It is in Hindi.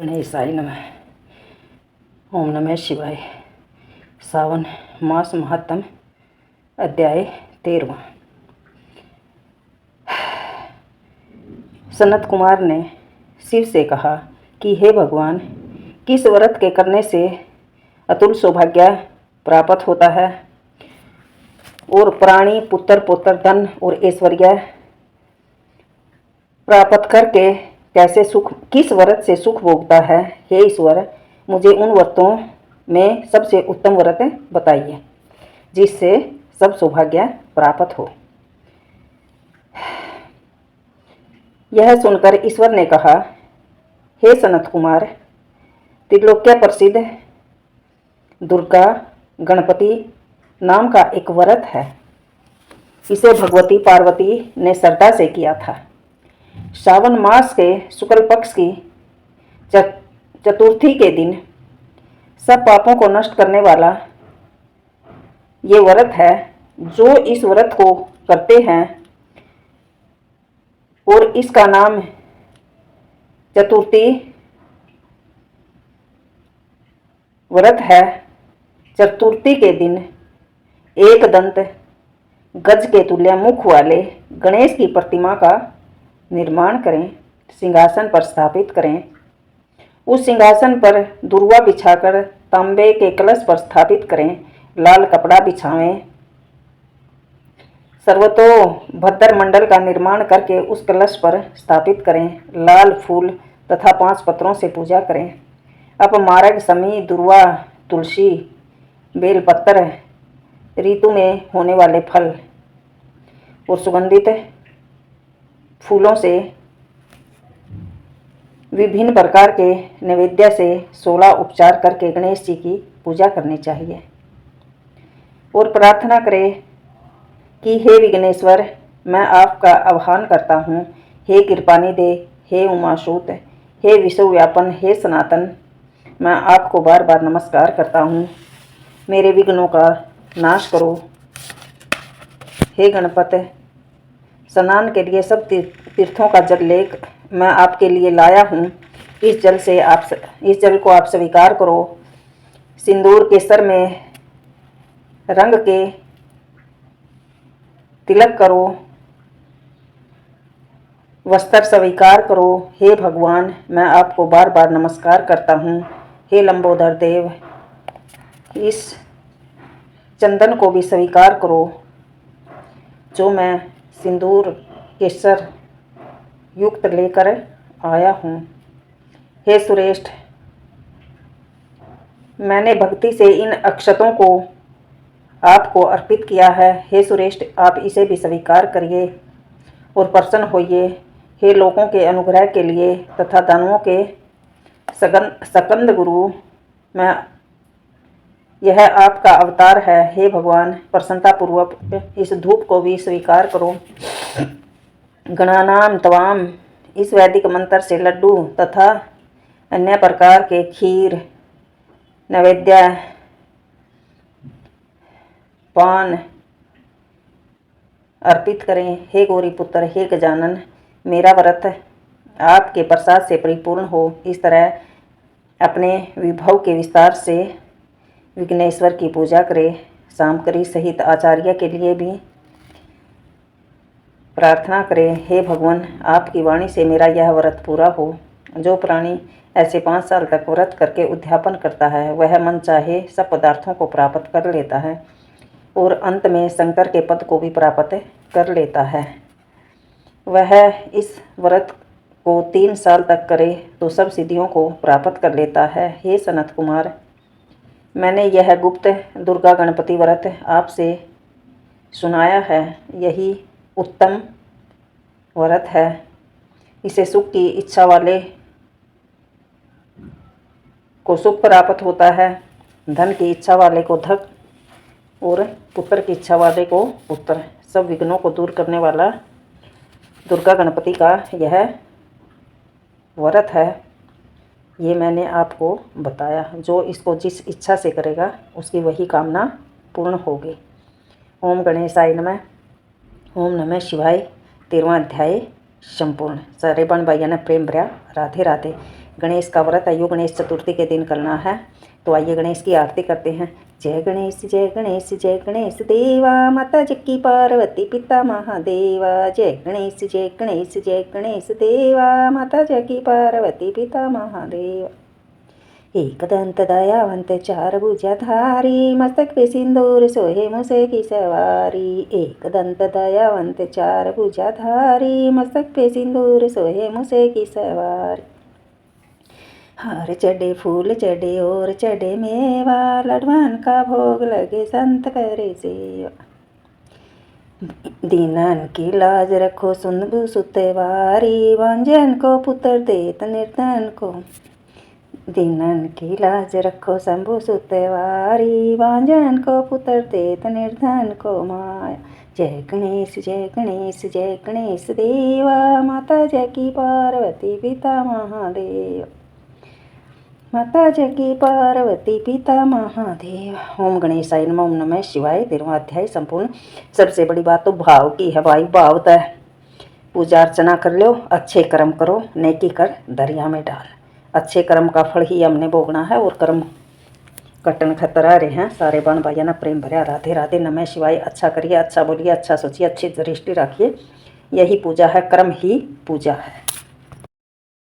गणेशाय नमः। ओम नमः शिवाय। सावन मास महात्म अध्याय 13। सनत कुमार ने शिव से कहा कि हे भगवान, किस व्रत के करने से अतुल सौभाग्य प्राप्त होता है और प्राणी पुत्र पौत्र धन और ऐश्वर्य प्राप्त करके कैसे सुख, किस व्रत से सुख भोगता है। हे ईश्वर, मुझे उन व्रतों में सबसे उत्तम व्रत बताइए जिससे सब सौभाग्य प्राप्त हो। यह सुनकर ईश्वर ने कहा, हे सनत कुमार, त्रिलोक्य प्रसिद्ध दुर्गा गणपति नाम का एक व्रत है। इसे भगवती पार्वती ने श्रद्धा से किया था। श्रावण मास के शुक्ल पक्ष की चतुर्थी के दिन सब पापों को नष्ट करने वाला ये व्रत है। जो इस व्रत को करते हैं और इसका नाम चतुर्थी व्रत है। चतुर्थी के दिन एक दंत गज के तुल्य मुख वाले गणेश की प्रतिमा का निर्माण करें, सिंहासन पर स्थापित करें। उस सिंहासन पर दुर्वा बिछाकर तांबे के कलश पर स्थापित करें। लाल कपड़ा बिछावें। सर्वतोभद्र मंडल का निर्माण करके उस कलश पर स्थापित करें। लाल फूल तथा 5 पत्रों से पूजा करें। अपमार्ग, समी, दुर्वा, तुलसी, बेलपत्र, ऋतु में होने वाले फल और सुगंधित फूलों से विभिन्न प्रकार के नैवेद्य से 16 उपचार करके गणेश जी की पूजा करनी चाहिए और प्रार्थना करें कि हे विघ्नेश्वर, मैं आपका आह्वान करता हूँ। हे कृपानिधे, हे उमासूत, हे विश्वव्यापन, हे सनातन, मैं आपको बार बार नमस्कार करता हूँ। मेरे विघ्नों का नाश करो। हे गणपति, स्नान के लिए सब तीर्थों का जल लेकर मैं आपके लिए लाया हूँ। इस जल को आप स्वीकार करो। सिंदूर के सर में रंग के तिलक करो। वस्त्र स्वीकार करो। हे भगवान, मैं आपको बार बार नमस्कार करता हूँ। हे लंबोदर देव, इस चंदन को भी स्वीकार करो जो मैं सिंदूर केसर युक्त लेकर आया हूँ। हे सुरेष्ठ, मैंने भक्ति से इन अक्षतों को आपको अर्पित किया है। हे सुरेष्ठ, आप इसे भी स्वीकार करिए और प्रसन्न होइए। हे लोगों के अनुग्रह के लिए तथा दानवों के सकंद गुरु, मैं यह आपका अवतार है। हे भगवान, प्रसन्नतापूर्वक इस धूप को भी स्वीकार करो। गणानाम तवाम, इस वैदिक मंत्र से लड्डू तथा अन्य प्रकार के खीर, नैवेद्य, पान अर्पित करें। हे गौरी पुत्र, हे गजानन, मेरा व्रत आपके प्रसाद से परिपूर्ण हो। इस तरह अपने विभव के विस्तार से विघ्नेश्वर की पूजा करें। सामकरी सहित आचार्य के लिए भी प्रार्थना करें। हे भगवान, आपकी वाणी से मेरा यह व्रत पूरा हो। जो प्राणी ऐसे 5 साल तक व्रत करके उद्यापन करता है वह मन चाहे सब पदार्थों को प्राप्त कर लेता है और अंत में शंकर के पद को भी प्राप्त कर लेता है। वह इस व्रत को 3 साल तक करे तो सब सिद्धियों को प्राप्त कर लेता है। हे सनत कुमार, मैंने यह गुप्त दुर्गा गणपति व्रत आपसे सुनाया है। यही उत्तम व्रत है। इसे सुख की इच्छा वाले को सुख प्राप्त होता है, धन की इच्छा वाले को धन और पुत्र की इच्छा वाले को पुत्र। सब विघ्नों को दूर करने वाला दुर्गा गणपति का यह व्रत है। ये मैंने आपको बताया। जो इसको जिस इच्छा से करेगा उसकी वही कामना पूर्ण होगी। ओम गणेशाय नमः। ओम नमः शिवाय। 13वां अध्याय संपूर्ण। सारे बन भाइयों ने प्रेम भरा राधे राधे। गणेश का व्रत है, यो गणेश चतुर्थी के दिन करना है। तो आइए गणेश की आरती करते हैं। जय गणेश जय गणेश जय गणेश देवा, माता जक्की पार्वती पिता महादेवा। जय गणेश जय गणेश जय गणेश देवा, माता जक्की पार्वती पिता महादेवा। एक दंत दयावंत चार भुजाधारी, मस्तक पे सिंदूर सोहे मुसे की सवारी। एक दंत दयावंत चार भुजाधारी, मस्तक पे सिंदूर सोहे मुसे की सवारी। हार चढ़े फूल चढ़े और चढ़े मेवा, लडवान का भोग लगे संत करे सेवा। दीनन की लाज रखो सुनबु सुतवारी, वांझन को पुत्र देत निर्धन को। दीनन की लाज रखो शंभु सुतवारी, वांझन को पुत्र देत निर्धन को माया। जय गणेश जय गणेश जय गणेश देवा, माता जक्की पार्वती पिता महादेव। माता जक्की पार्वती पिता महादेव। ओम गणेशाय नमः। ओम नमः शिवाय। 13वां अध्याय संपूर्ण। सबसे बड़ी बात तो भाव की है भाई। भाव तो है, पूजा अर्चना कर लो, अच्छे कर्म करो, नेकी कर दरिया में डाल। अच्छे कर्म का फल ही हमने भोगना है और कर्म कटन खतर आ रहे हैं। सारे बहन भाइयों ना प्रेम भरा राधे राधे नमः शिवाय। अच्छा करिए, अच्छा बोलिए, अच्छा सोचिए, अच्छी दृष्टि रखिए। यही पूजा है, कर्म ही पूजा है।